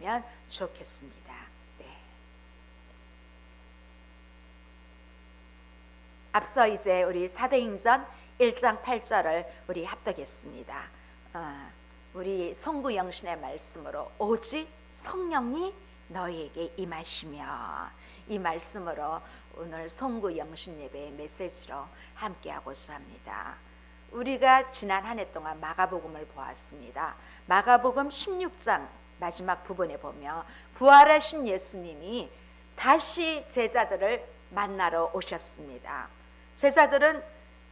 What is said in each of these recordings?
나아가면 좋겠습니다. 네. 앞서 이제 우리 사도행전 1장 8절을 우리 합독했습니다. 우리 송구영신의 말씀으로 오직 성령이 너희에게 임하시며, 이 말씀으로 오늘 송구영신 예배의 메시지로 함께하고자 합니다. 우리가 지난 한 해 동안 마가복음을 보았습니다. 마가복음 16장 마지막 부분에 보면 부활하신 예수님이 다시 제자들을 만나러 오셨습니다. 제자들은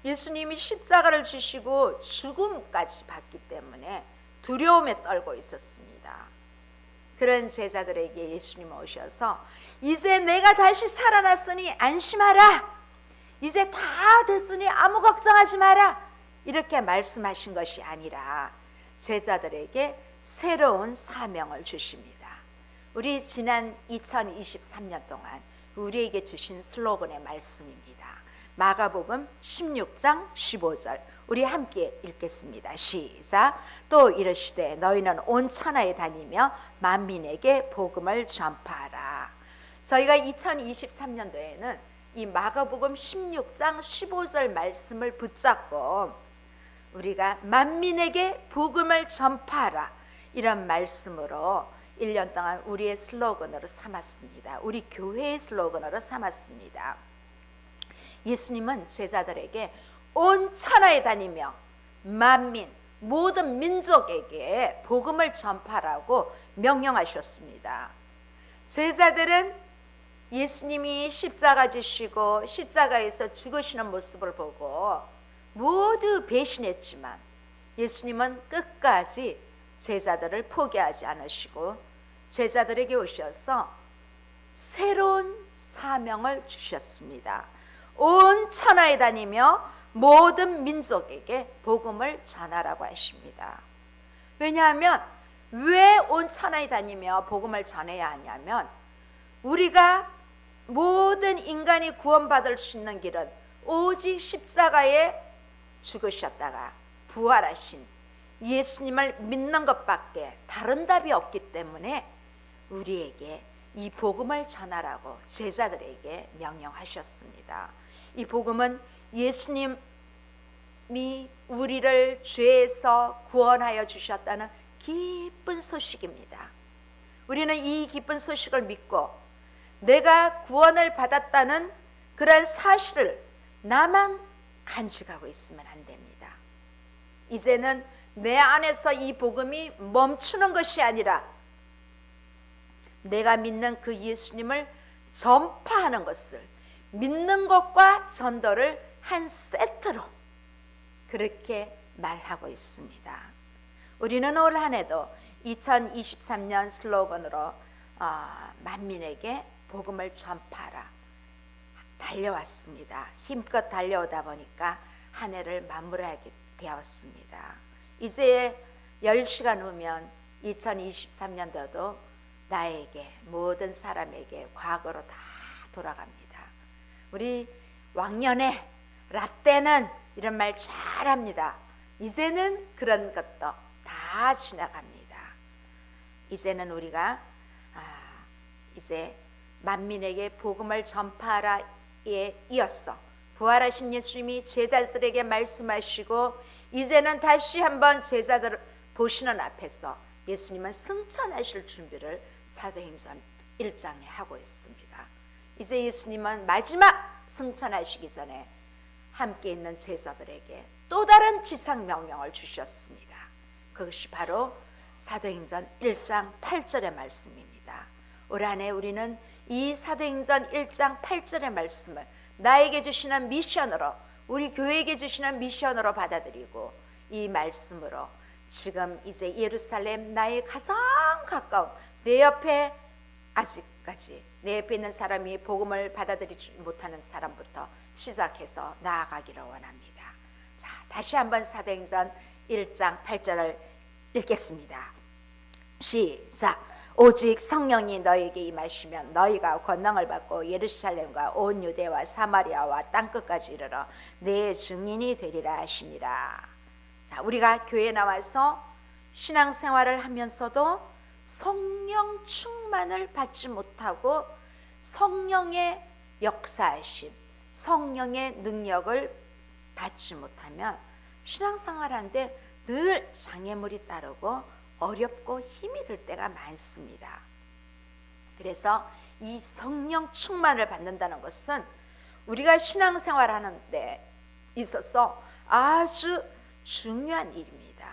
예수님이 십자가를 지시고 죽음까지 받기 때문에 두려움에 떨고 있었습니다. 그런 제자들에게 예수님 오셔서 이제 내가 다시 살아났으니 안심하라, 이제 다 됐으니 아무 걱정하지 마라, 이렇게 말씀하신 것이 아니라 제자들에게 새로운 사명을 주십니다. 우리 지난 2023년 동안 우리에게 주신 슬로건의 말씀입니다. 마가복음 16장 15절 우리 함께 읽겠습니다. 시작. 또 이르시되 너희는 온 천하에 다니며 만민에게 복음을 전파하라. 저희가 2023년도에는 이 마가복음 16장 15절 말씀을 붙잡고 우리가 만민에게 복음을 전파하라, 이런 말씀으로 1년 동안 우리의 슬로건으로 삼았습니다. 우리 교회의 슬로건으로 삼았습니다. 예수님은 제자들에게 온 천하에 다니며 만민, 모든 민족에게 복음을 전파하라고 명령하셨습니다. 제자들은 예수님이 십자가 지시고 십자가에서 죽으시는 모습을 보고 모두 배신했지만 예수님은 끝까지 제자들을 포기하지 않으시고 제자들에게 오셔서 새로운 사명을 주셨습니다. 온 천하에 다니며 모든 민족에게 복음을 전하라고 하십니다. 왜냐하면 왜 온 천하에 다니며 복음을 전해야 하냐면 우리가 모든 인간이 구원받을 수 있는 길은 오직 십자가에 죽으셨다가 부활하신 예수님을 믿는 것밖에 다른 답이 없기 때문에 우리에게 이 복음을 전하라고 제자들에게 명령하셨습니다. 이 복음은 예수님이 우리를 죄에서 구원하여 주셨다는 기쁜 소식입니다. 우리는 이 기쁜 소식을 믿고 내가 구원을 받았다는 그런 사실을 나만 간직하고 있으면 안 됩니다. 이제는 내 안에서 이 복음이 멈추는 것이 아니라 내가 믿는 그 예수님을 전파하는 것을, 믿는 것과 전도를 한 세트로 그렇게 말하고 있습니다. 우리는 올 한 해도 2023년 슬로건으로 만민에게 복음을 전파하라 달려왔습니다. 힘껏 달려오다 보니까 한 해를 마무리하게 되었습니다. 이제 10시간 후면 2023년도도 나에게, 모든 사람에게 과거로 다 돌아갑니다. 우리 왕년에 라떼는 이런 말 잘합니다. 이제는 그런 것도 다 지나갑니다. 이제는 우리가 이제 만민에게 복음을 전파하라에 이어서 부활하신 예수님이 제자들에게 말씀하시고 이제는 다시 한번 제자들 보시는 앞에서 예수님은 승천하실 준비를 사도행전 1장에 하고 있습니다. 이제 예수님은 마지막 승천하시기 전에 함께 있는 제자들에게 또 다른 지상 명령을 주셨습니다. 그것이 바로 사도행전 1장 8절의 말씀입니다. 올 한 해 우리는 이 사도행전 1장 8절의 말씀을 나에게 주시는 미션으로, 우리 교회에게 주시는 미션으로 받아들이고 이 말씀으로 지금 이제 예루살렘 나의 가장 가까운 내 옆에, 아직까지 내 옆에 있는 사람이 복음을 받아들이지 못하는 사람부터 시작해서 나아가기를 원합니다. 자, 다시 한번 사도행전 1장 8절을 읽겠습니다. 시작. 오직 성령이 너희에게 임하시면 너희가 권능을 받고 예루살렘과 온 유대와 사마리아와 땅끝까지 이르러 내 증인이 되리라 하시니라. 자, 우리가 교회에 나와서 신앙생활을 하면서도 성령 충만을 받지 못하고 성령의 역사하심, 성령의 능력을 받지 못하면 신앙생활하는데 늘 장애물이 따르고 어렵고 힘이 들 때가 많습니다. 그래서 이 성령 충만을 받는다는 것은 우리가 신앙생활하는 데 있어서 아주 중요한 일입니다.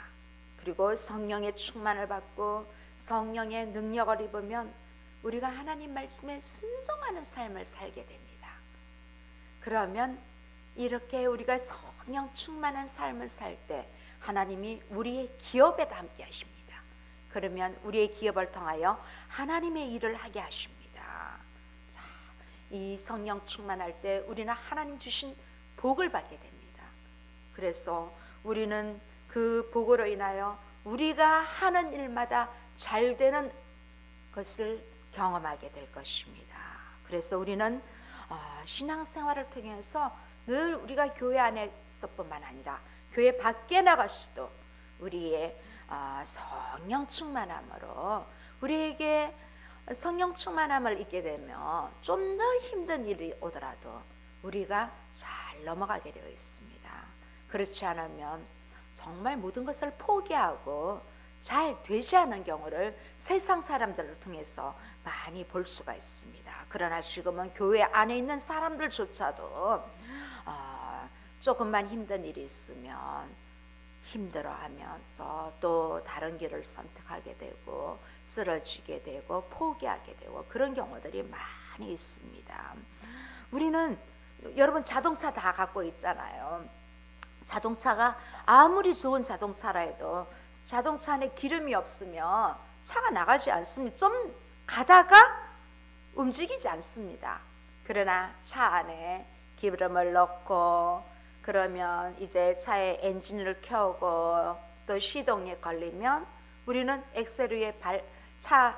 그리고 성령의 충만을 받고 성령의 능력을 입으면 우리가 하나님 말씀에 순종하는 삶을 살게 됩니다. 그러면 이렇게 우리가 성령 충만한 삶을 살 때 하나님이 우리의 기업에도 함께 하십니다. 그러면 우리의 기업을 통하여 하나님의 일을 하게 하십니다. 자, 이 성령 충만할 때 우리는 하나님 주신 복을 받게 됩니다. 그래서 우리는 그 복으로 인하여 우리가 하는 일마다 잘 되는 것을 경험하게 될 것입니다. 그래서 우리는 신앙생활을 통해서 늘 우리가 교회 안에서뿐만 아니라 교회 밖에 나가서도 우리의 성령 충만함으로 우리에게 성령 충만함을 잊게 되면 좀 더 힘든 일이 오더라도 우리가 잘 넘어가게 되어 있습니다. 그렇지 않으면 정말 모든 것을 포기하고 잘 되지 않은 경우를 세상 사람들을 통해서 많이 볼 수가 있습니다. 그러나 지금은 교회 안에 있는 사람들조차도 조금만 힘든 일이 있으면 힘들어하면서 또 다른 길을 선택하게 되고 쓰러지게 되고 포기하게 되고 그런 경우들이 많이 있습니다. 우리는 여러분 자동차 다 갖고 있잖아요. 자동차가 아무리 좋은 자동차라 해도 자동차 안에 기름이 없으면 차가 나가지 않습니다. 좀 가다가 움직이지 않습니다. 그러나 차 안에 기름을 넣고 그러면 이제 차의 엔진을 켜고 또 시동에 걸리면 우리는 엑셀 위에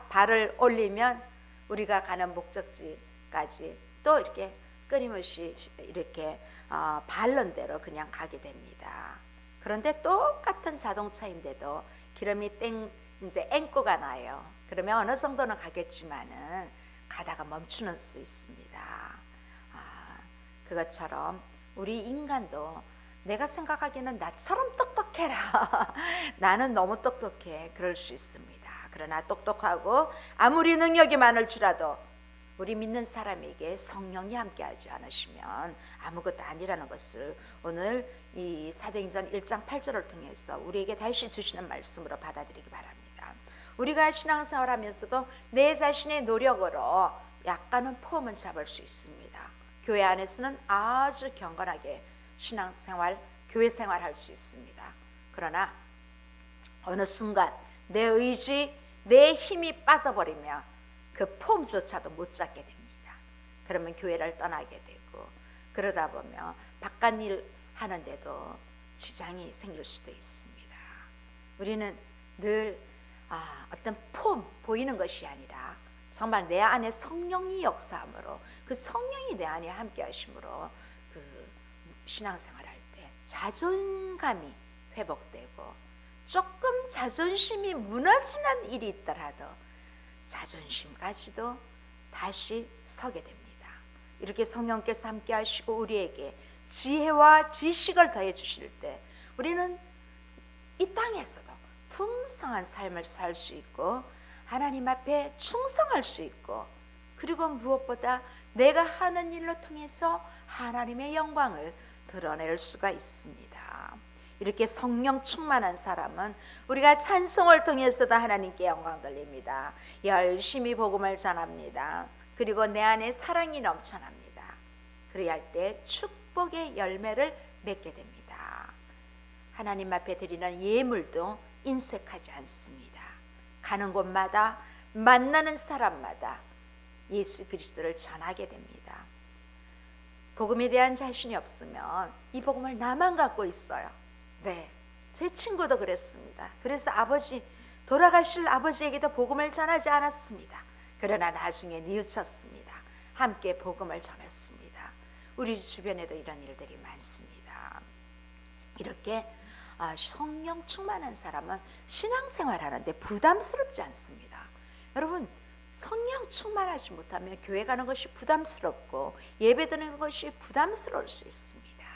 발을 올리면 우리가 가는 목적지까지 또 이렇게 끊임없이 이렇게 바른 대로 그냥 가게 됩니다. 그런데 똑같은 자동차인데도 기름이 이제 앵꼬가 나요. 그러면 어느 정도는 가겠지만은 가다가 멈추는 수 있습니다. 그것처럼 우리 인간도 내가 생각하기에는 나처럼 똑똑해라. 나는 너무 똑똑해. 그럴 수 있습니다. 그러나 똑똑하고 아무리 능력이 많을지라도 우리 믿는 사람에게 성령이 함께하지 않으시면 아무것도 아니라는 것을 오늘 이 사도행전 1장 8절을 통해서 우리에게 다시 주시는 말씀으로 받아들이기 바랍니다. 우리가 신앙생활하면서도 내 자신의 노력으로 약간은 폼은 잡을 수 있습니다. 교회 안에서는 아주 경건하게 신앙생활, 교회생활 할 수 있습니다. 그러나 어느 순간 내 의지, 내 힘이 빠져버리면 그 폼조차도 못 잡게 됩니다. 그러면 교회를 떠나게 되고 그러다 보면 바깥 일 하는데도 지장이 생길 수도 있습니다. 우리는 늘 어떤 폼 보이는 것이 아니라 정말 내 안에 성령이 역사함으로 그 성령이 내 안에 함께 하심으로 그 신앙생활 할 때 자존감이 회복되고 조금 자존심이 무너지는 일이 있더라도 자존심까지도 다시 서게 됩니다. 이렇게 성령께서 함께 하시고 우리에게 지혜와 지식을 더해 주실 때 우리는 이 땅에서도 풍성한 삶을 살 수 있고 하나님 앞에 충성할 수 있고 그리고 무엇보다 내가 하는 일로 통해서 하나님의 영광을 드러낼 수가 있습니다. 이렇게 성령 충만한 사람은 우리가 찬송을 통해서도 하나님께 영광 돌립니다. 열심히 복음을 전합니다. 그리고 내 안에 사랑이 넘쳐납니다. 그래야 할 때 축복의 열매를 맺게 됩니다. 하나님 앞에 드리는 예물도 인색하지 않습니다. 가는 곳마다 만나는 사람마다 예수 그리스도를 전하게 됩니다. 복음에 대한 자신이 없으면 이 복음을 나만 갖고 있어요. 네, 제 친구도 그랬습니다. 그래서 돌아가실 아버지에게도 복음을 전하지 않았습니다. 그러나 나중에 뉘우쳤습니다. 함께 복음을 전했습니다. 우리 주변에도 이런 일들이 많습니다. 이렇게 성령 충만한 사람은 신앙생활 하는데 부담스럽지 않습니다. 여러분, 성령 충만하지 못하면 교회 가는 것이 부담스럽고 예배 드리는 것이 부담스러울 수 있습니다.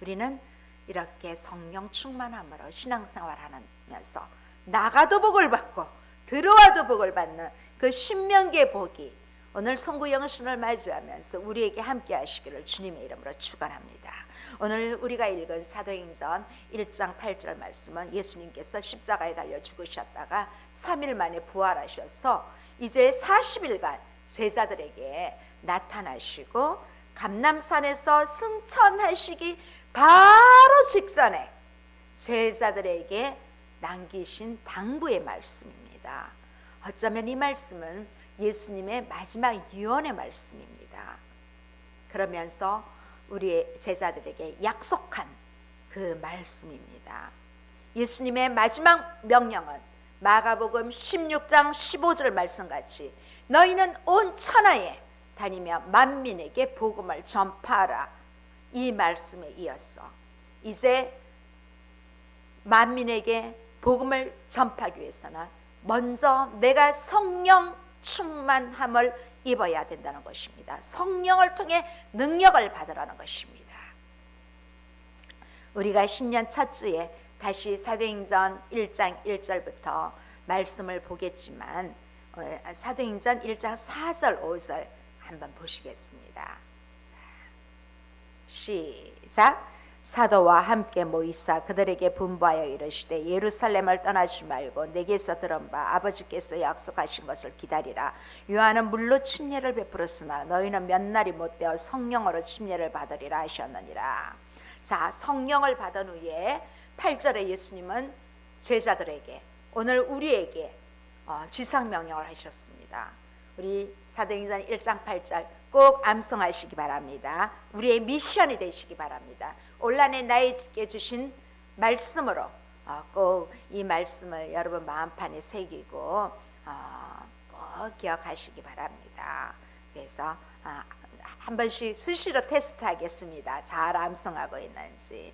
우리는 이렇게 성령 충만함으로 신앙생활 하면서 나가도 복을 받고 들어와도 복을 받는 그 신명기의 복이 오늘 송구영신을 맞이하면서 우리에게 함께 하시기를 주님의 이름으로 축원합니다. 오늘 우리가 읽은 사도행전 1장 8절 말씀은 예수님께서 십자가에 달려 죽으셨다가 3일 만에 부활하셔서 이제 40일간 제자들에게 나타나시고 감람산에서 승천하시기 바로 직전에 제자들에게 남기신 당부의 말씀입니다. 어쩌면 이 말씀은 예수님의 마지막 유언의 말씀입니다. 그러면서 우리의 제자들에게 약속한 그 말씀입니다. 예수님의 마지막 명령은 마가복음 16장 15절 말씀같이 너희는 온 천하에 다니며 만민에게 복음을 전파하라. 이 말씀에 이어서 이제 만민에게 복음을 전파하기 위해서는 먼저 내가 성령 충만함을 입어야 된다는 것입니다. 성령을 통해 능력을 받으라는 것입니다. 우리가 신년 첫 주에 다시 사도행전 1장 1절부터 말씀을 보겠지만 사도행전 1장 4절 5절 한번 보시겠습니다. 시작. 사도와 함께 모이사 그들에게 분부하여 이르시되 예루살렘을 떠나지 말고 내게서 들은 바 아버지께서 약속하신 것을 기다리라. 요한은 물로 침례를 베풀었으나 너희는 몇 날이 못되어 성령으로 침례를 받으리라 하셨느니라. 자, 성령을 받은 후에 8절에 예수님은 제자들에게 오늘 우리에게 지상명령을 하셨습니다. 우리 사도행전 1장 8절 꼭 암송하시기 바랍니다. 우리의 미션이 되시기 바랍니다. 올한해 나에게 주신 말씀으로 꼭 이 말씀을 여러분 마음판에 새기고 꼭 기억하시기 바랍니다. 그래서 한 번씩 수시로 테스트하겠습니다. 잘 암송하고 있는지.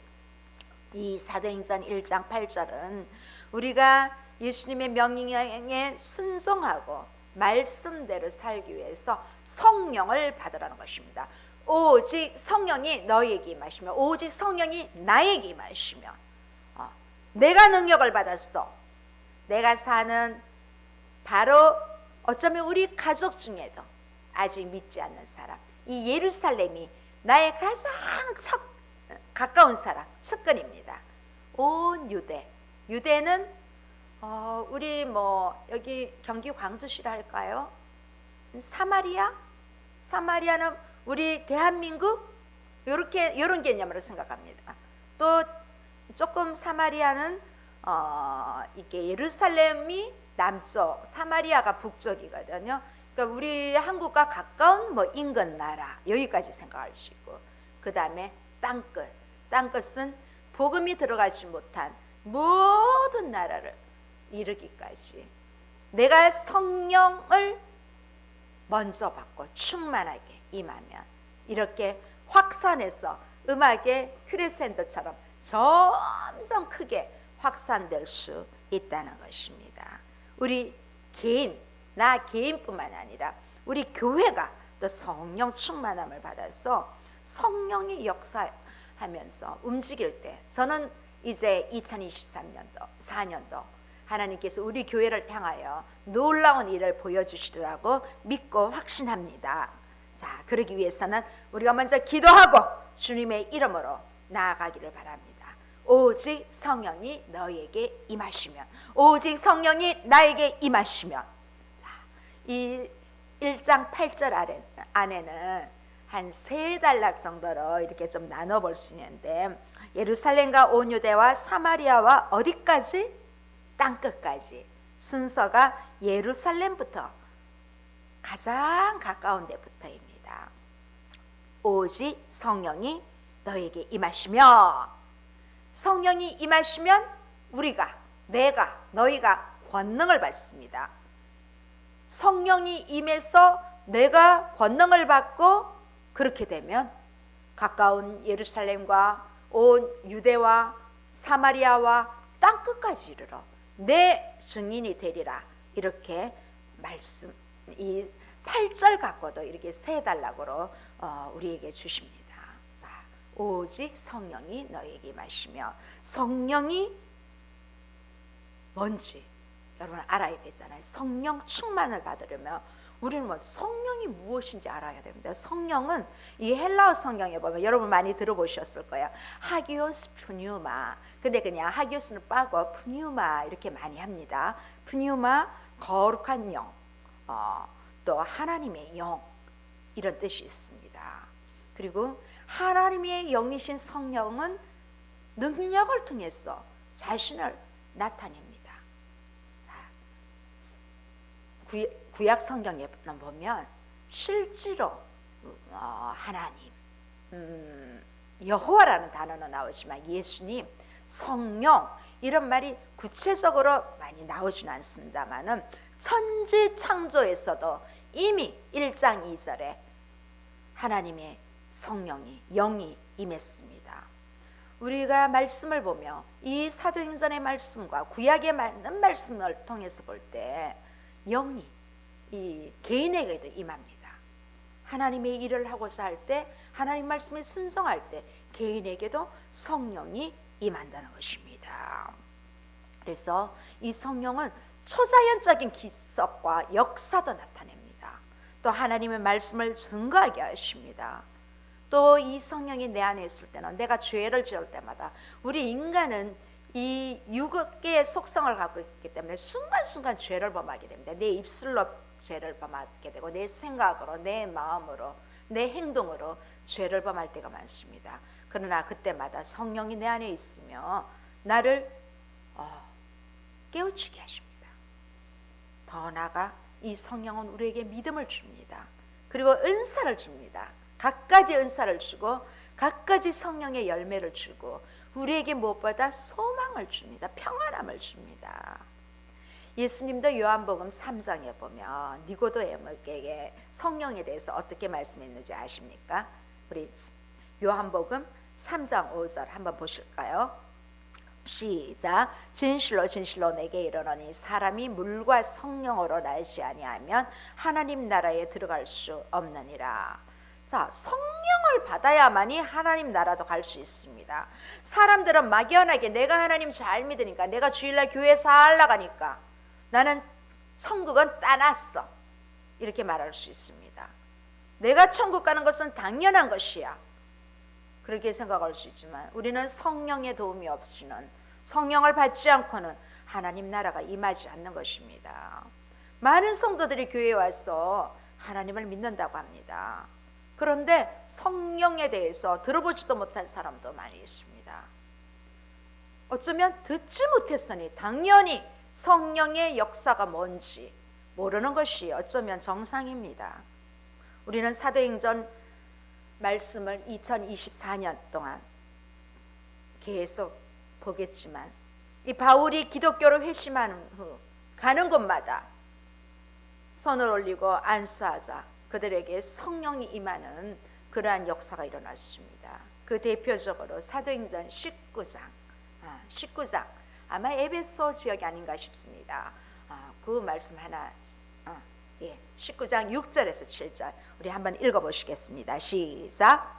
이 사도행전 1장 8절은 우리가 예수님의 명령에 순종하고 말씀대로 살기 위해서 성령을 받으라는 것입니다. 오직 성령이 너희에게 임하시며 오직 성령이 나에게 임하시며 내가 능력을 받았어. 내가 사는 바로 어쩌면 우리 가족 중에도 아직 믿지 않는 사람, 이 예루살렘이 나의 가장 가까운 사람, 측근입니다. 온 유대는 우리 여기 경기 광주시라 할까요? 사마리아는 우리 대한민국 이런 개념으로 생각합니다. 또 조금 사마리아는 이게 예루살렘이 남쪽, 사마리아가 북쪽이거든요. 그러니까 우리 한국과 가까운 인근 나라 여기까지 생각할 수 있고, 그 다음에 땅끝은 복음이 들어가지 못한 모든 나라를 이르기까지 내가 성령을 먼저 받고 충만하게 임하면 이렇게 확산해서 음악의 크레센도처럼 점점 크게 확산될 수 있다는 것입니다. 우리 나 개인뿐만 아니라 우리 교회가 또 성령 충만함을 받아서 성령이 역사하면서 움직일 때 저는 이제 2023년도 4년도 하나님께서 우리 교회를 향하여 놀라운 일을 보여주시리라고 믿고 확신합니다. 자, 그러기 위해서는 우리가 먼저 기도하고 주님의 이름으로 나아가기를 바랍니다. 오직 성령이 너희에게 임하시면, 오직 성령이 나에게 임하시면. 자, 이 1장 8절 안에는 한 3단락 정도로 이렇게 좀 나눠볼 수 있는데, 예루살렘과 온 유대와 사마리아와 어디까지? 땅끝까지. 순서가 예루살렘부터 가장 가까운 데부터입니다. 오직 성령이 너에게 임하시며, 성령이 임하시면 너희가 권능을 받습니다. 성령이 임해서 내가 권능을 받고, 그렇게 되면 가까운 예루살렘과 온 유대와 사마리아와 땅끝까지 이르러 내 증인이 되리라. 이렇게 말씀 이 8절 갖고도 이렇게 세 단락으로 우리에게 주십니다. 자, 오직 성령이 너에게 임하시며, 성령이 뭔지 여러분 알아야 되잖아요. 성령 충만을 받으려면 우리는 성령이 무엇인지 알아야 됩니다. 성령은 이 헬라어 성경에 보면 여러분 많이 들어보셨을 거예요. 하기오스 푸뉴마. 근데 그냥 하기오스는 빠고 푸뉴마 이렇게 많이 합니다. 푸뉴마 거룩한 영, 또 하나님의 영, 이런 뜻이 있습니다. 그리고 하나님의 영이신 성령은 능력을 통해서 자신을 나타냅니다. 구약 성경에 보면 실제로 하나님, 여호와라는 단어는 나오지만 예수님, 성령 이런 말이 구체적으로 많이 나오지는 않습니다만은 천지 창조에서도 이미 1장 2절에 하나님의 성령이, 영이 임했습니다. 우리가 말씀을 보며 이 사도행전의 말씀과 구약의 많은 말씀을 통해서 볼 때 영이 이 개인에게도 임합니다. 하나님의 일을 하고자 할 때, 하나님 말씀에 순종할 때 개인에게도 성령이 임한다는 것입니다. 그래서 이 성령은 초자연적인 기적과 역사도 나타냅니다. 또 하나님의 말씀을 증거하게 하십니다. 또 이 성령이 내 안에 있을 때는 내가 죄를 지을 때마다, 우리 인간은 이 육의 속성을 갖고 있기 때문에 순간순간 죄를 범하게 됩니다. 내 입술로 죄를 범하게 되고, 내 생각으로, 내 마음으로, 내 행동으로 죄를 범할 때가 많습니다. 그러나 그때마다 성령이 내 안에 있으며 나를 깨우치게 하십니다. 더 나아가 이 성령은 우리에게 믿음을 줍니다. 그리고 은사를 줍니다. 각가지 은사를 주고 각가지 성령의 열매를 주고 우리에게 무엇보다 소망을 줍니다. 평안함을 줍니다. 예수님도 요한복음 3장에 보면 니고데모에게 성령에 대해서 어떻게 말씀했는지 아십니까? 우리 요한복음 3장 5절 한번 보실까요? 시작. 진실로 진실로 내게 이르노니 사람이 물과 성령으로 나지 아니하면 하나님 나라에 들어갈 수 없느니라. 자, 성령을 받아야만이 하나님 나라도 갈 수 있습니다. 사람들은 막연하게 내가 하나님 잘 믿으니까, 내가 주일날 교회 잘 나가니까 나는 천국은 따놨어, 이렇게 말할 수 있습니다. 내가 천국 가는 것은 당연한 것이야, 그렇게 생각할 수 있지만 우리는 성령의 도움이 없이는, 성령을 받지 않고는 하나님 나라가 임하지 않는 것입니다. 많은 성도들이 교회에 와서 하나님을 믿는다고 합니다. 그런데 성령에 대해서 들어보지도 못한 사람도 많이 있습니다. 어쩌면 듣지 못했으니 당연히 성령의 역사가 뭔지 모르는 것이 어쩌면 정상입니다. 우리는 사도행전 말씀을 2024년 동안 계속 보겠지만, 이 바울이 기독교를 회심한 후 가는 곳마다 손을 올리고 안수하자 그들에게 성령이 임하는 그러한 역사가 일어났습니다. 그 대표적으로 사도행전 19장 아마 에베소 지역이 아닌가 싶습니다. 그 말씀 하나, 19장 6절에서 7절 우리 한번 읽어보시겠습니다. 시작.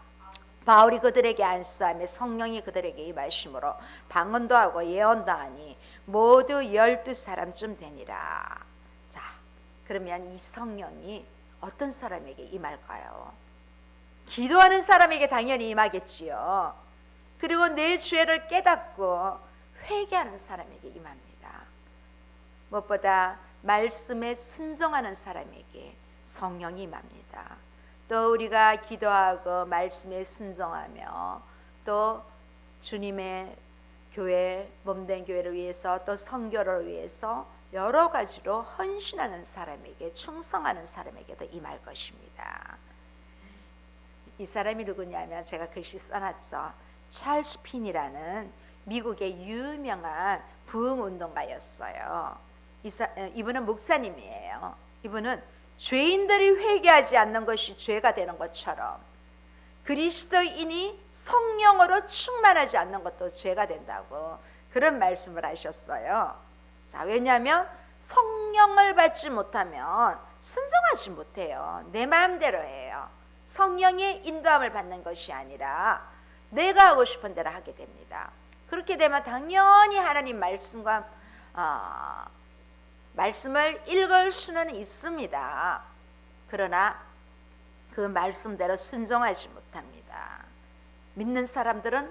바울이 그들에게 안수하며 성령이 그들에게 임하심으로 방언도 하고 예언도 하니 모두 12사람쯤 되니라. 자, 그러면 이 성령이 어떤 사람에게 임할까요? 기도하는 사람에게 당연히 임하겠지요. 그리고 내 죄를 깨닫고 회개하는 사람에게 임합니다. 무엇보다 말씀에 순종하는 사람에게 성령이 임합니다. 또 우리가 기도하고 말씀에 순종하며 또 주님의 교회, 몸된 교회를 위해서 또 선교를 위해서 여러 가지로 헌신하는 사람에게, 충성하는 사람에게도 임할 것입니다. 이 사람이 누구냐면 제가 글씨 써놨죠. 찰스 핀이라는 미국의 유명한 부흥운동가였어요. 이분은 목사님이에요. 이분은 죄인들이 회개하지 않는 것이 죄가 되는 것처럼 그리스도인이 성령으로 충만하지 않는 것도 죄가 된다고 그런 말씀을 하셨어요. 자, 왜냐하면 성령을 받지 못하면 순종하지 못해요. 내 마음대로 해요. 성령의 인도함을 받는 것이 아니라 내가 하고 싶은 대로 하게 됩니다. 그렇게 되면 당연히 하나님 말씀과 말씀을 읽을 수는 있습니다. 그러나 그 말씀대로 순종하지 못합니다. 믿는 사람들은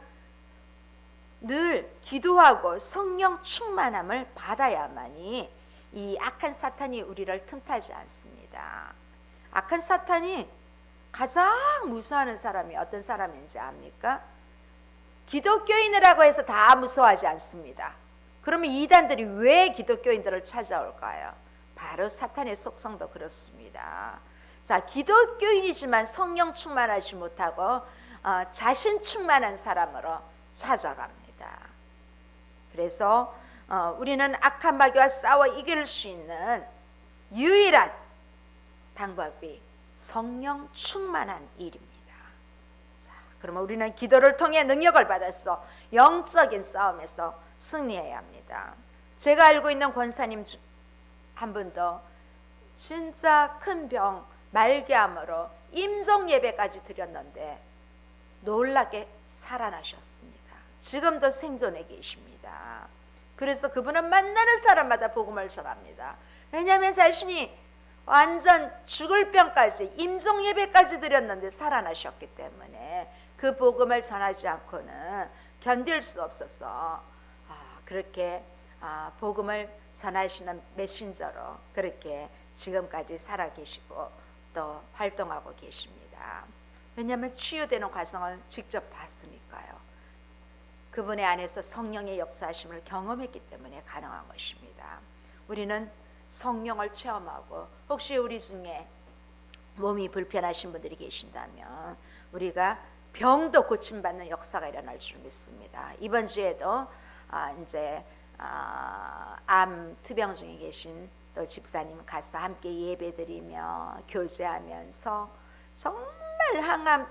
늘 기도하고 성령 충만함을 받아야만이 이 악한 사탄이 우리를 틈타지 않습니다. 악한 사탄이 가장 무서워하는 사람이 어떤 사람인지 압니까? 기독교인이라고 해서 다 무서워하지 않습니다. 그러면 이단들이 왜 기독교인들을 찾아올까요? 바로 사탄의 속성도 그렇습니다. 자, 기독교인이지만 성령 충만하지 못하고 자신 충만한 사람으로 찾아갑니다. 그래서 우리는 악한 마귀와 싸워 이길 수 있는 유일한 방법이 성령 충만한 일입니다. 자, 그러면 우리는 기도를 통해 능력을 받아서 영적인 싸움에서 승리해야 합니다. 제가 알고 있는 권사님 한 분도 진짜 큰 병 말기암으로 임종 예배까지 드렸는데 놀랍게 살아나셨습니다. 지금도 생존해 계십니다. 그래서 그분은 만나는 사람마다 복음을 전합니다. 왜냐하면 자신이 완전 죽을 병까지 임종 예배까지 드렸는데 살아나셨기 때문에 그 복음을 전하지 않고는 견딜 수 없어서 그렇게 복음을 전하시는 메신저로 그렇게 지금까지 살아계시고 또 활동하고 계십니다. 왜냐하면 치유되는 과정을 직접 봤으니까요. 그분의 안에서 성령의 역사하심을 경험했기 때문에 가능한 것입니다. 우리는 성령을 체험하고 혹시 우리 중에 몸이 불편하신 분들이 계신다면 우리가 병도 고침받는 역사가 일어날 줄 믿습니다. 이번 주에도 이제 암 투병 중에 계신 또 집사님 가서 함께 예배드리며 교제하면서 정말 항암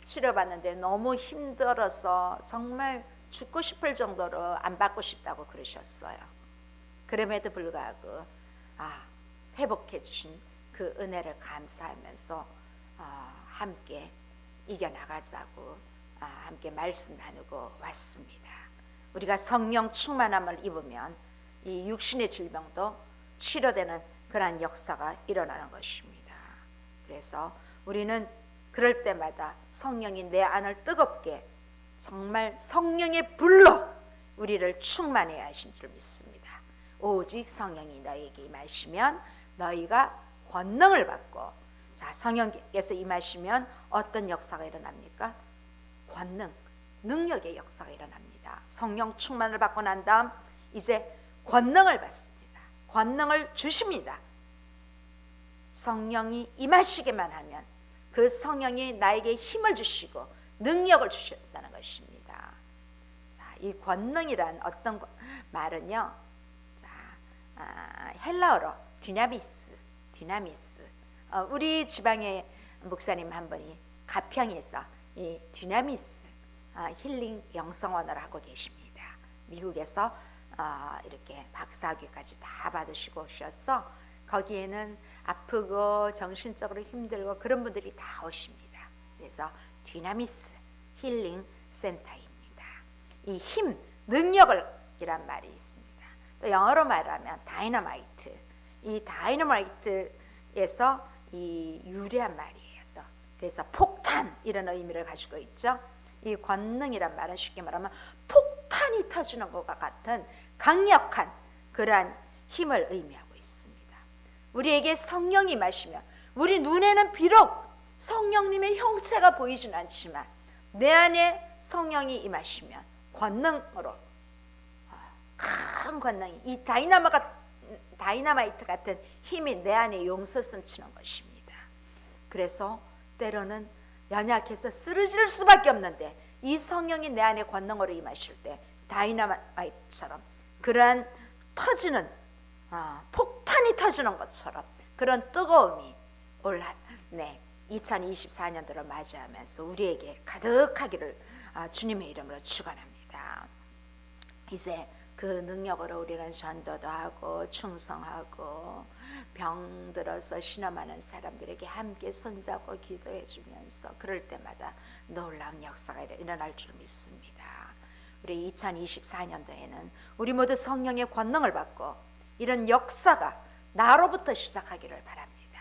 치료받는데 너무 힘들어서 정말 죽고 싶을 정도로 안 받고 싶다고 그러셨어요. 그럼에도 불구하고 회복해 주신 그 은혜를 감사하면서 함께 이겨나가자고 함께 말씀 나누고 왔습니다. 우리가 성령 충만함을 입으면 이 육신의 질병도 치료되는 그러한 역사가 일어나는 것입니다. 그래서 우리는 그럴 때마다 성령이 내 안을 뜨겁게 정말 성령의 불로 우리를 충만해야 하신 줄 믿습니다. 오직 성령이 너희에게 임하시면 너희가 권능을 받고, 자, 성령께서 임하시면 어떤 역사가 일어납니까? 권능, 능력의 역사가 일어납니다. 성령 충만을 받고 난 다음 이제 권능을 받습니다. 권능을 주십니다. 성령이 임하시기만 하면 그 성령이 나에게 힘을 주시고 능력을 주셨다는 것입니다. 자, 이 권능이란 어떤 말은요, 자, 헬라어로 디나미스. 우리 지방의 목사님 한 분이 가평에서 이 디나미스 힐링 영성원을 하고 계십니다. 미국에서 이렇게 박사학위까지 다 받으시고 오셔서 거기에는 아프고 정신적으로 힘들고 그런 분들이 다 오십니다. 그래서 디나미스 힐링 센터입니다. 이 힘, 능력을 이란 말이 있습니다. 또 영어로 말하면 다이너마이트. 이 다이너마이트에서 이 유래한 말이에요. 또 그래서 폭탄 이런 의미를 가지고 있죠. 이 권능이란 말은 쉽게 말하면 폭탄이 터지는 것과 같은 강력한 그러한 힘을 의미하고 있습니다. 우리에게 성령이 임하시면 우리 눈에는 비록 성령님의 형체가 보이진 않지만 내 안에 성령이 임하시면 권능으로 큰 권능이 이 다이너마이트 같은 힘이 내 안에 용솟음치는 것입니다. 그래서 때로는 연약해서 쓰러질 수밖에 없는데 이 성령이 내 안에 권능으로 임하실 때 다이너마이트처럼 그러한 터지는 폭탄이 터지는 것처럼 그런 뜨거움이 올 2024년도를 맞이하면서 우리에게 가득하기를 주님의 이름으로 축원합니다. 이제 그 능력으로 우리는 전도도 하고 충성하고 병들어서 신음하는 사람들에게 함께 손잡고 기도해 주면서 그럴 때마다 놀라운 역사가 일어날 줄 믿습니다. 우리 2024년도에는 우리 모두 성령의 권능을 받고 이런 역사가 나로부터 시작하기를 바랍니다.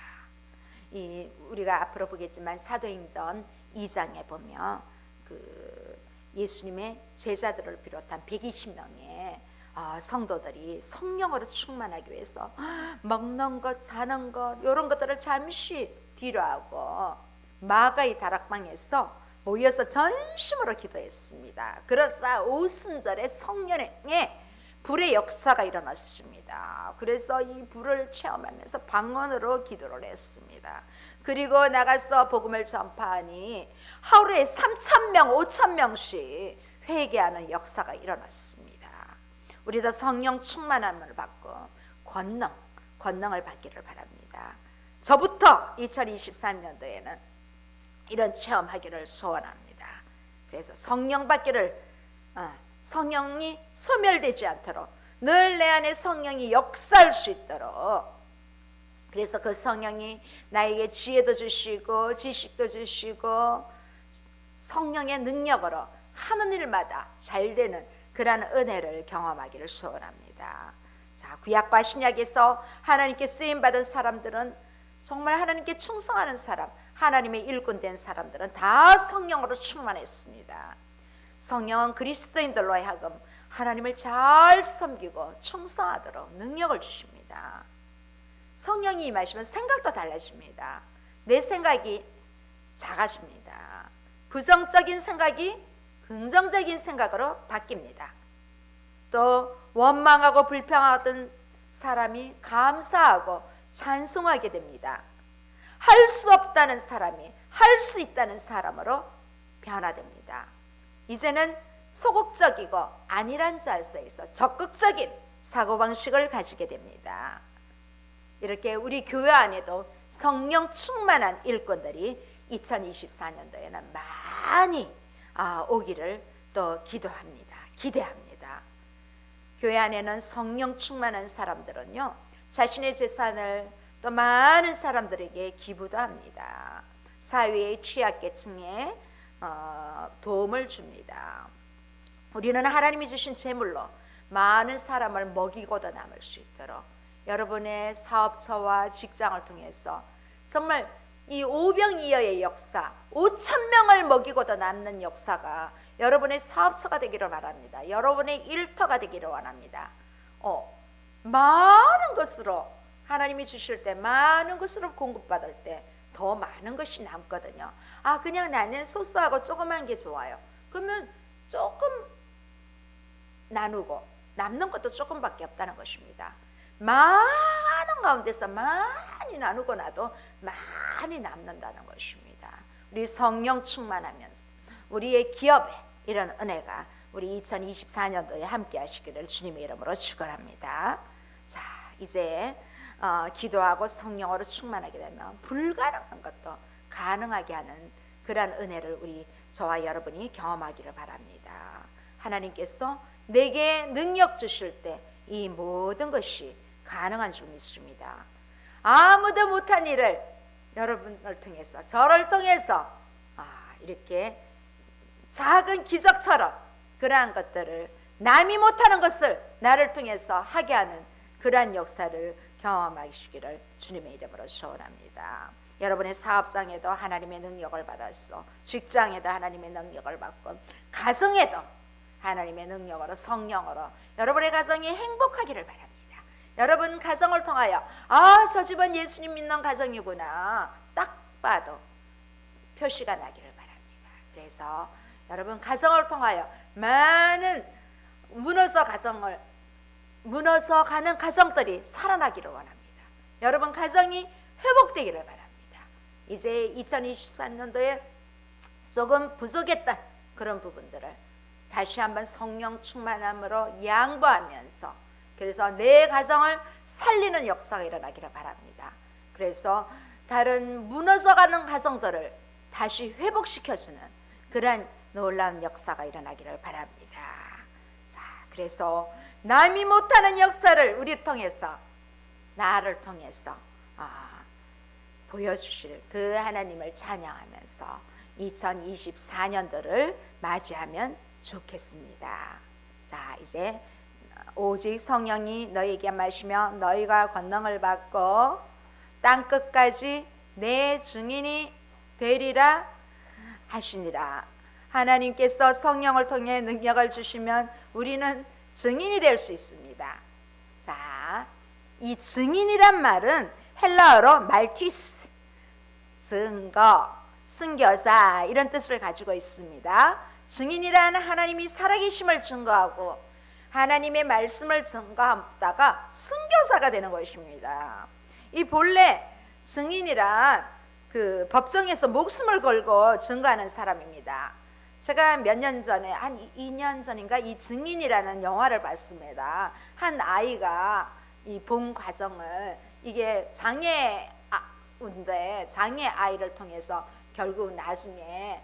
우리가 앞으로 보겠지만 사도행전 2장에 보면 그 예수님의 제자들을 비롯한 120명의 성도들이 성령으로 충만하기 위해서 먹는 것, 자는 것 이런 것들을 잠시 뒤로 하고 마가의 다락방에서 모여서 전심으로 기도했습니다. 그래서 오순절에 성령의 불의 역사가 일어났습니다. 그래서 이 불을 체험하면서 방언으로 기도를 했습니다. 그리고 나가서 복음을 전파하니 하루에 3,000명, 5,000명씩 회개하는 역사가 일어났습니다. 우리도 성령 충만함을 받고 권능을 받기를 바랍니다. 저부터 2023년도에는 이런 체험하기를 소원합니다. 그래서 성령 받기를 성령이 소멸되지 않도록 늘 내 안에 성령이 역사할 수 있도록, 그래서 그 성령이 나에게 지혜도 주시고 지식도 주시고 성령의 능력으로 하는 일마다 잘 되는 그러한 은혜를 경험하기를 소원합니다. 자, 구약과 신약에서 하나님께 쓰임받은 사람들은 정말 하나님께 충성하는 사람, 하나님의 일꾼된 사람들은 다 성령으로 충만했습니다. 성령은 그리스도인들로 하여금 하나님을 잘 섬기고 충성하도록 능력을 주십니다. 성령이 임하시면 생각도 달라집니다. 내 생각이 작아집니다. 부정적인 생각이 긍정적인 생각으로 바뀝니다. 또 원망하고 불평하던 사람이 감사하고 찬송하게 됩니다. 할 수 없다는 사람이 할 수 있다는 사람으로 변화됩니다. 이제는 소극적이고 안일한 자세에서 적극적인 사고방식을 가지게 됩니다. 이렇게 우리 교회 안에도 성령 충만한 일꾼들이 2024년도에는 많이 오기를 또 기대합니다. 교회 안에는 성령 충만한 사람들은요, 자신의 재산을 또 많은 사람들에게 기부도 합니다. 사회의 취약계층에 도움을 줍니다. 우리는 하나님이 주신 재물로 많은 사람을 먹이고도 남을 수 있도록 여러분의 사업처와 직장을 통해서 정말 이 오병이어의 역사, 5,000명을 먹이고도 남는 역사가 여러분의 사업처가 되기를 바랍니다. 여러분의 일터가 되기를 원합니다. 많은 것으로 하나님이 주실 때, 많은 것으로 공급받을 때 더 많은 것이 남거든요. 그냥 나는 소소하고 조그만 게 좋아요. 그러면 조금 나누고 남는 것도 조금밖에 없다는 것입니다. 많은 가운데서 많이 나누고 나도 많이 남는다는 것입니다. 우리 성령 충만하면서 우리의 기업에 이런 은혜가 우리 2024년도에 함께 하시기를 주님의 이름으로 축원합니다. 자, 이제 기도하고 성령으로 충만하게 되면 불가능한 것도 가능하게 하는 그러한 은혜를 저와 여러분이 경험하기를 바랍니다. 하나님께서 내게 능력 주실 때 이 모든 것이 가능한 줄 믿습니다. 아무도 못한 일을 여러분을 통해서, 저를 통해서 이렇게 작은 기적처럼 그러한 것들을, 남이 못하는 것을 나를 통해서 하게 하는 그러한 역사를 경험하시기를 주님의 이름으로 소원합니다. 여러분의 사업장에도 하나님의 능력을 받았어, 직장에도 하나님의 능력을 받고, 가정에도 하나님의 능력으로, 성령으로 여러분의 가정이 행복하기를 바랍니다. 여러분 가정을 통하여 저 집은 예수님 믿는 가정이구나 딱 봐도 표시가 나기를 바랍니다. 그래서 여러분 가정을 통하여 많은 무너져 가는 가정들이 살아나기를 원합니다. 여러분 가정이 회복되기를 바랍니다. 이제 2023년도에 조금 부족했던 그런 부분들을 다시 한번 성령 충만함으로 양보하면서, 그래서 내 가정을 살리는 역사가 일어나기를 바랍니다. 그래서 다른 무너져가는 가정들을 다시 회복시켜주는 그런 놀라운 역사가 일어나기를 바랍니다. 자, 그래서 남이 못하는 역사를 우리를 통해서, 나를 통해서 보여주실 그 하나님을 찬양하면서 2024년도를 맞이하면 좋겠습니다. 자, 이제 오직 성령이 너희에게 마시며 너희가 권능을 받고 땅 끝까지 내 증인이 되리라 하시니라. 하나님께서 성령을 통해 능력을 주시면 우리는 증인이 될 수 있습니다. 자, 이 증인이란 말은 헬라어로 말티스, 증거, 순교자 이런 뜻을 가지고 있습니다. 증인이라는 하나님이 살아계심을 증거하고 하나님의 말씀을 증거하다가 순교자가 되는 것입니다. 이 본래 증인이란 그 법정에서 목숨을 걸고 증거하는 사람입니다. 제가 몇 년 전에, 한 2년 전인가, 이 증인이라는 영화를 봤습니다. 한 아이가 이 본 과정을, 이게 장애 아이를 통해서 결국 나중에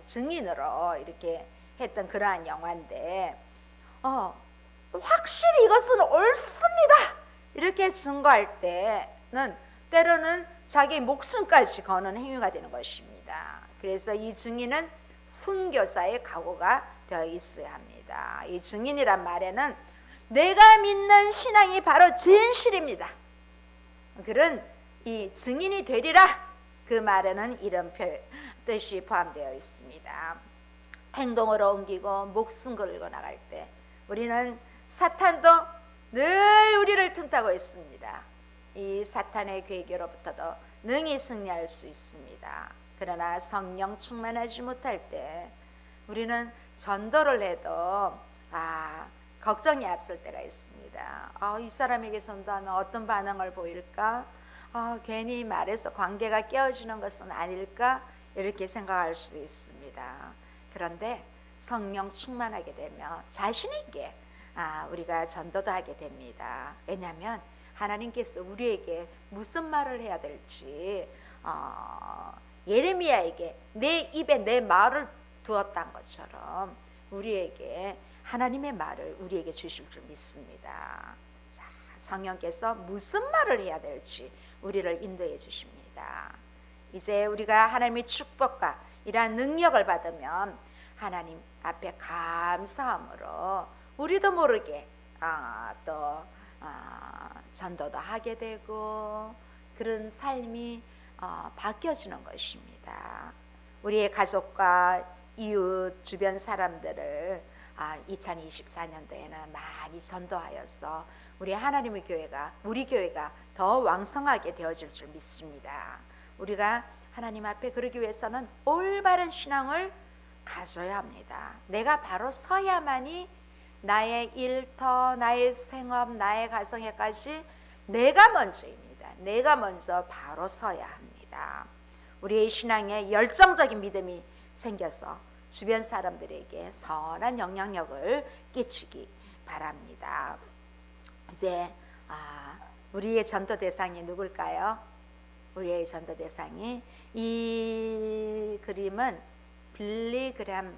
증인으로 이렇게 했던 그러한 영화인데, 확실히 이것은 옳습니다 이렇게 증거할 때는 때로는 자기 목숨까지 거는 행위가 되는 것입니다. 그래서 이 증인은 순교자의 각오가 되어 있어야 합니다. 이 증인이란 말에는 내가 믿는 신앙이 바로 진실입니다. 그런 이 증인이 되리라, 그 말에는 이런 뜻이 포함되어 있습니다. 행동으로 옮기고 목숨 걸고 나갈 때 우리는 사탄도 늘 우리를 틈타고 있습니다. 이 사탄의 괴계로부터도 능히 승리할 수 있습니다. 그러나 성령 충만하지 못할 때 우리는 전도를 해도 걱정이 앞설 때가 있습니다. 이 사람에게 전도하면 어떤 반응을 보일까? 괜히 말해서 관계가 깨어지는 것은 아닐까? 이렇게 생각할 수도 있습니다. 그런데 성령 충만하게 되면 자신 있게 우리가 전도도 하게 됩니다. 왜냐하면 하나님께서 우리에게 무슨 말을 해야 될지 예레미야에게 내 입에 내 말을 두었던 것처럼 우리에게 하나님의 말을 우리에게 주실 줄 믿습니다. 자, 성령께서 무슨 말을 해야 될지 우리를 인도해 주십니다. 이제 우리가 하나님의 축복과 이러한 능력을 받으면 하나님 앞에 감사함으로 우리도 모르게 전도도 하게 되고 그런 삶이 바뀌어지는 것입니다. 우리의 가족과 이웃 주변 사람들을 2024년도에는 많이 전도하여서 우리 하나님의 교회가, 우리 교회가 더 왕성하게 되어질 줄 믿습니다. 우리가 하나님 앞에 그러기 위해서는 올바른 신앙을 가져야 합니다. 내가 바로 서야만이 나의 일터, 나의 생업, 나의 가정에까지 내가 먼저입니다. 내가 먼저 바로 서야 합니다. 우리의 신앙에 열정적인 믿음이 생겨서 주변 사람들에게 선한 영향력을 끼치기 바랍니다. 이제 우리의 전도 대상이 누굴까요? 우리의 전도 대상이, 이 그림은 빌리그람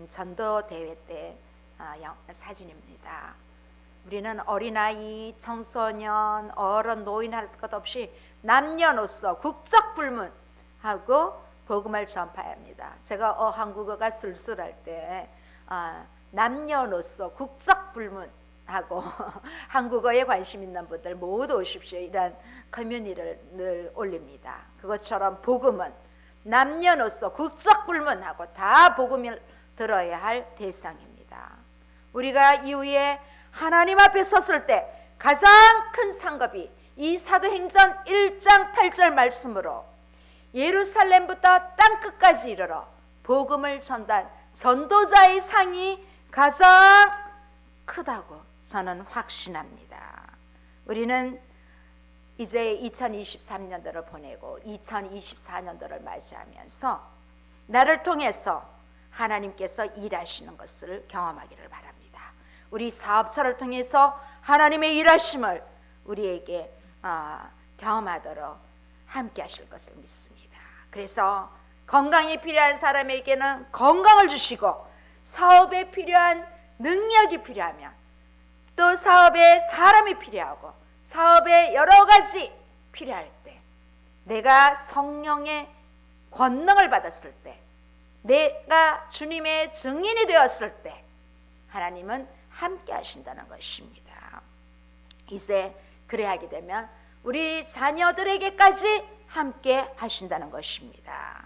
전도 대회 때 사진입니다. 우리는 어린아이, 청소년, 어른, 노인 할 것 없이 남녀노소 국적 불문하고 복음을 전파해야 합니다. 제가 한국어가 술술할 때 남녀노소 국적 불문하고 한국어에 관심 있는 분들 모두 오십시오 이런 커뮤니티를 늘 올립니다. 그것처럼 복음은 남녀노소 국적 불문하고 다 복음을 들어야 할 대상입니다. 우리가 이후에 하나님 앞에 섰을 때 가장 큰 상급이 이 사도행전 1장 8절 말씀으로 예루살렘부터 땅끝까지 이르러 복음을 전단 전도자의 상이 가장 크다고 저는 확신합니다. 우리는 이제 2023년도를 보내고 2024년도를 맞이하면서 나를 통해서 하나님께서 일하시는 것을 경험하기를 바랍니다. 우리 사업처를 통해서 하나님의 일하심을 우리에게 경험하도록 함께 하실 것을 믿습니다. 그래서 건강이 필요한 사람에게는 건강을 주시고 사업에 필요한 능력이 필요하면 또 사업에 사람이 필요하고 사업에 여러 가지 필요할 때 내가 성령의 권능을 받았을 때 내가 주님의 증인이 되었을 때 하나님은 함께 하신다는 것입니다. 이제 그래 하게 되면 우리 자녀들에게까지 함께 하신다는 것입니다.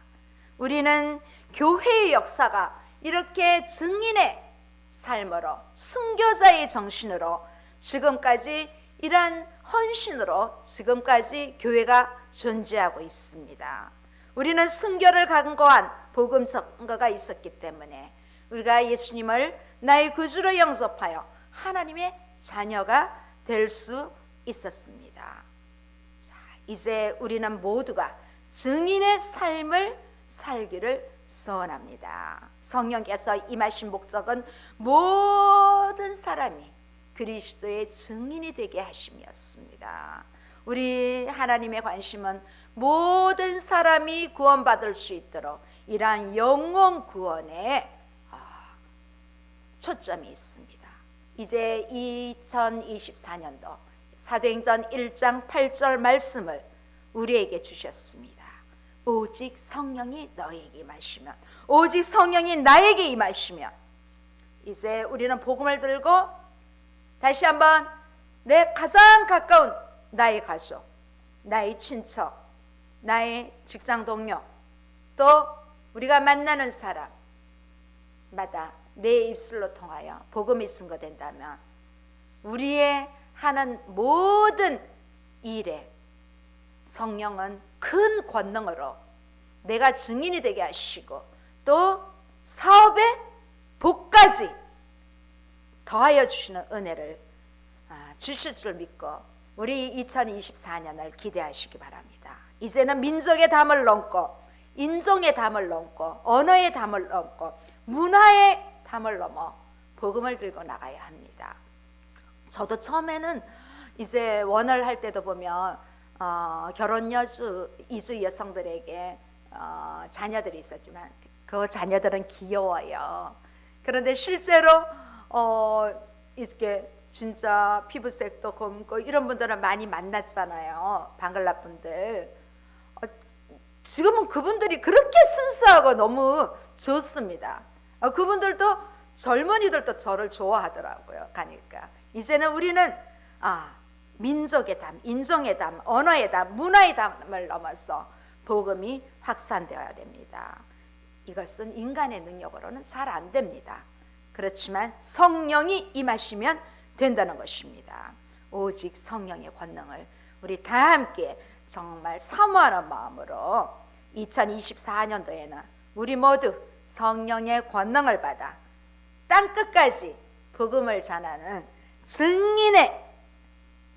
우리는 교회의 역사가 이렇게 증인의 삶으로 순교자의 정신으로 지금까지 이러한 헌신으로 지금까지 교회가 존재하고 있습니다. 우리는 순교를 간구한 복음 선거가 있었기 때문에 우리가 예수님을 나의 구주로 영접하여 하나님의 자녀가 될 수 있었습니다. 자, 이제 우리는 모두가 증인의 삶을 살기를 소원합니다. 성령께서 임하신 목적은 모든 사람이 그리스도의 증인이 되게 하심이었습니다. 우리 하나님의 관심은 모든 사람이 구원받을 수 있도록 이러한 영혼 구원에 초점이 있습니다. 이제 2024년도 사도행전 1장 8절 말씀을 우리에게 주셨습니다. 오직 성령이 너에게 임하시면, 오직 성령이 나에게 임하시면, 이제 우리는 복음을 들고 다시 한번 내 가장 가까운 나의 가족, 나의 친척, 나의 직장 동료, 또 우리가 만나는 사람마다 내 입술로 통하여 복음이 증거된다면 우리의 하는 모든 일에 성령은 큰 권능으로 내가 증인이 되게 하시고 또 사업에 복까지 더하여 주시는 은혜를 주실 줄 믿고 우리 2024년을 기대하시기 바랍니다. 이제는 민족의 담을 넘고 인종의 담을 넘고 언어의 담을 넘고 문화의 담을 넘어 복음을 들고 나가야 합니다. 저도 처음에는 이제 원을 할 때도 보면 결혼 이주 여성들에게 자녀들이 있었지만 그 자녀들은 귀여워요. 그런데 실제로 이렇게 진짜 피부색도 검고 이런 분들은 많이 만났잖아요. 방글라 분들. 지금은 그분들이 그렇게 순수하고 너무 좋습니다. 그분들도 젊은이들도 저를 좋아하더라고요. 가니까 이제는 우리는 민족의 담, 인종의 담, 언어의 담, 문화의 담을 넘어서 복음이 확산되어야 됩니다. 이것은 인간의 능력으로는 잘 안 됩니다. 그렇지만 성령이 임하시면 된다는 것입니다. 오직 성령의 권능을 우리 다 함께 정말 사모하는 마음으로 2024년도에는 우리 모두 성령의 권능을 받아 땅끝까지 복음을 전하는 증인의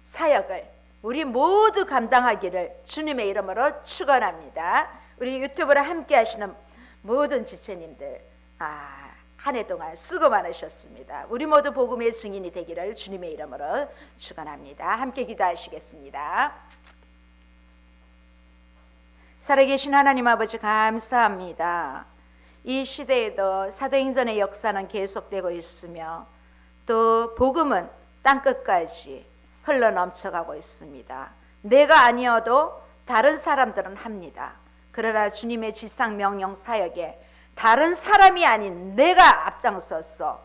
사역을 우리 모두 감당하기를 주님의 이름으로 축원합니다. 우리 유튜브를 함께 하시는 모든 지체님들 한 해 동안 수고 많으셨습니다. 우리 모두 복음의 증인이 되기를 주님의 이름으로 축원합니다. 함께 기도하시겠습니다. 살아계신 하나님 아버지 감사합니다. 이 시대에도 사도행전의 역사는 계속되고 있으며 또 복음은 땅끝까지 흘러넘쳐가고 있습니다. 내가 아니어도 다른 사람들은 합니다. 그러나 주님의 지상명령 사역에 다른 사람이 아닌 내가 앞장서서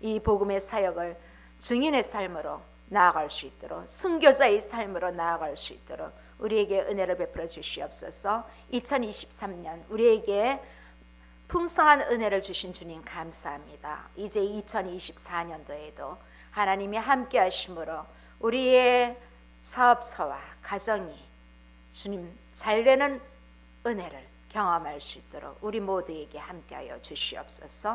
이 복음의 사역을 증인의 삶으로 나아갈 수 있도록 순교자의 삶으로 나아갈 수 있도록 우리에게 은혜를 베풀어 주시옵소서. 2023년 우리에게 풍성한 은혜를 주신 주님 감사합니다. 이제 2024년도에도 하나님이 함께 하심으로 우리의 사업처와 가정이 주님 잘되는 은혜를 경험할 수 있도록 우리 모두에게 함께하여 주시옵소서.